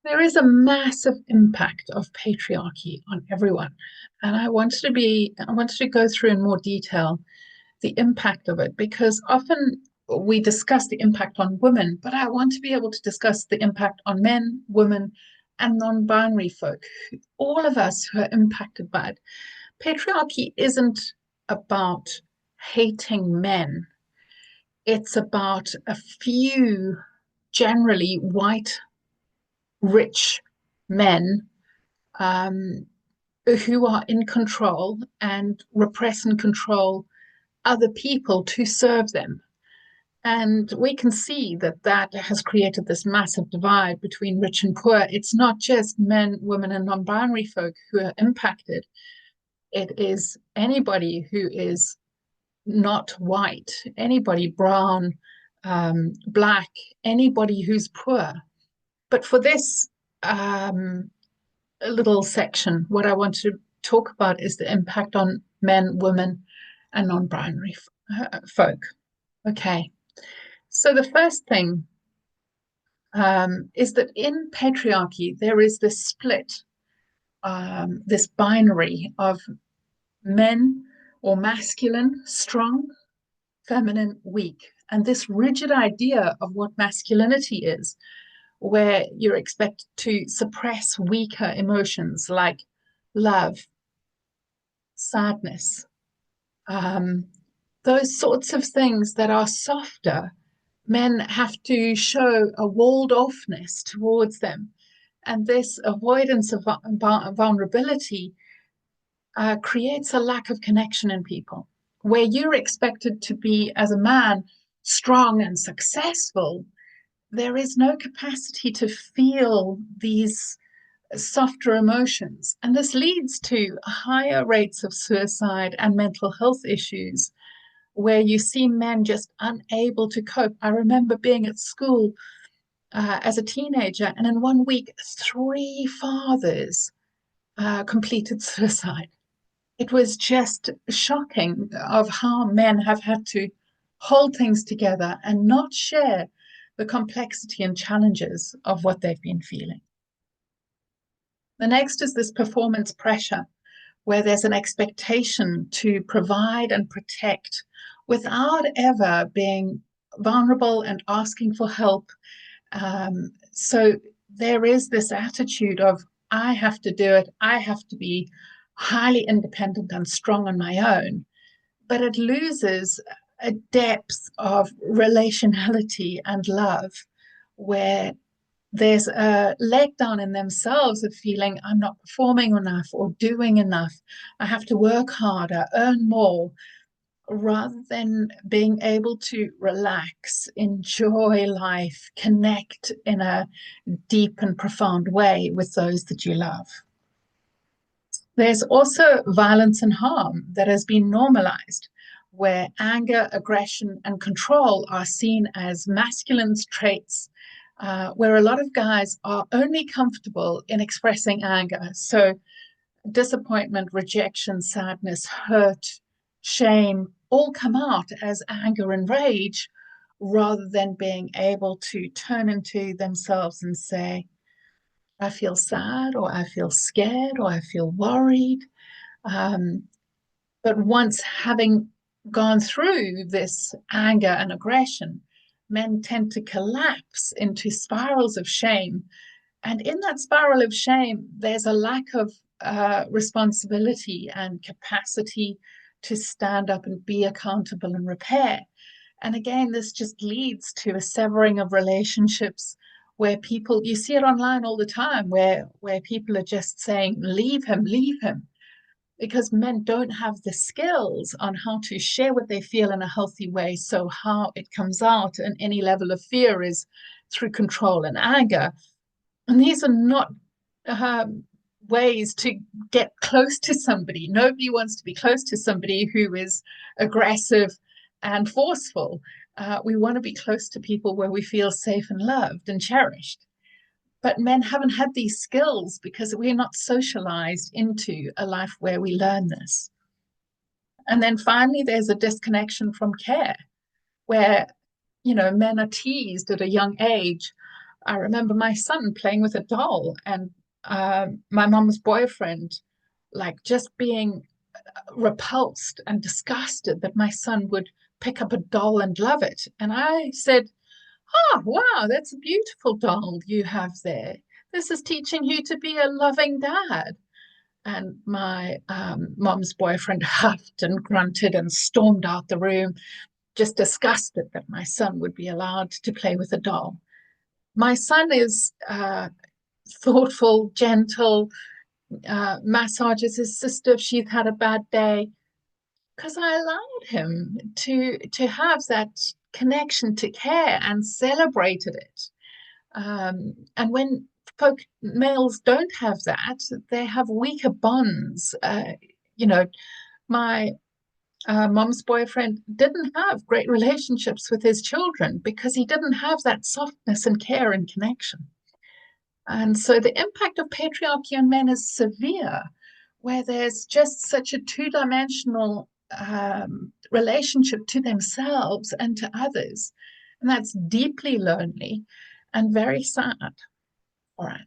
There is a massive impact of patriarchy on everyone. And I wanted to go through in more detail the impact of it, because often we discuss the impact on women, but I want to be able to discuss the impact on men, women, and non-binary folk, all of us who are impacted by it. Patriarchy isn't about hating men. It's about a few generally white, rich men um, who are in control and repress and control other people to serve them. And we can see that that has created this massive divide between rich and poor. It's not just men, women, and non binary folk who are impacted, it is anybody who is not white, anybody brown, black, anybody who's poor. But for this little section, what I want to talk about is the impact on men, women, and non binary folk. Okay. So the first thing is that in patriarchy, there is this split, this binary of men or masculine, strong, feminine, weak. And this rigid idea of what masculinity is, where you're expected to suppress weaker emotions like love, sadness, um, those sorts of things that are softer. Men have to show a walled offness towards them. And this avoidance of vulnerability creates a lack of connection in people, where you're expected to be, as a man, strong and successful. There is no capacity to feel these softer emotions. And this leads to higher rates of suicide and mental health issues, where you see men just unable to cope. I remember being at school as a teenager, and in 1 week, 3 fathers completed suicide. It was just shocking of how men have had to hold things together and not share the complexity and challenges of what they've been feeling. The next is this performance pressure, where there's an expectation to provide and protect without ever being vulnerable and asking for help. So there is this attitude of, I have to do it, I have to be highly independent and strong on my own, but it loses a depth of relationality and love, where there's a letdown in themselves of feeling I'm not performing enough or doing enough. I have to work harder, earn more, rather than being able to relax, enjoy life, connect in a deep and profound way with those that you love. There's also violence and harm that has been normalized, where anger, aggression, and control are seen as masculine traits, where a lot of guys are only comfortable in expressing anger. So, disappointment, rejection, sadness, hurt, shame all come out as anger and rage, rather than being able to turn into themselves and say, I feel sad, or I feel scared, or I feel worried. Um, but once having gone through this anger and aggression, men tend to collapse into spirals of shame. And in that spiral of shame, there's a lack of responsibility and capacity to stand up and be accountable and repair. And again, this just leads to a severing of relationships, where people, you see it online all the time, where people are just saying, leave him, because men don't have the skills on how to share what they feel in a healthy way. So how it comes out in any level of fear is through control and anger. And these are not ways to get close to somebody. Nobody wants to be close to somebody who is aggressive and forceful. We want to be close to people where we feel safe and loved and cherished. But men haven't had these skills because we're not socialized into a life where we learn this. And then finally, there's a disconnection from care, where, men are teased at a young age I remember my son playing with a doll, and my mom's boyfriend, like, just being repulsed and disgusted that my son would pick up a doll and love it. And I said, "Oh, wow, that's a beautiful doll you have there. This is teaching you to be a loving dad." And my mom's boyfriend huffed and grunted and stormed out the room, just disgusted that my son would be allowed to play with a doll. My son is thoughtful, gentle, massages his sister if she's had a bad day, because I allowed him to have that connection to care and celebrated it. And when males don't have that, they have weaker bonds. You know, my mom's boyfriend didn't have great relationships with his children because he didn't have that softness and care and connection. And so the impact of patriarchy on men is severe, where there's just such a two-dimensional relationship to themselves and to others. And that's deeply lonely and very sad. All right.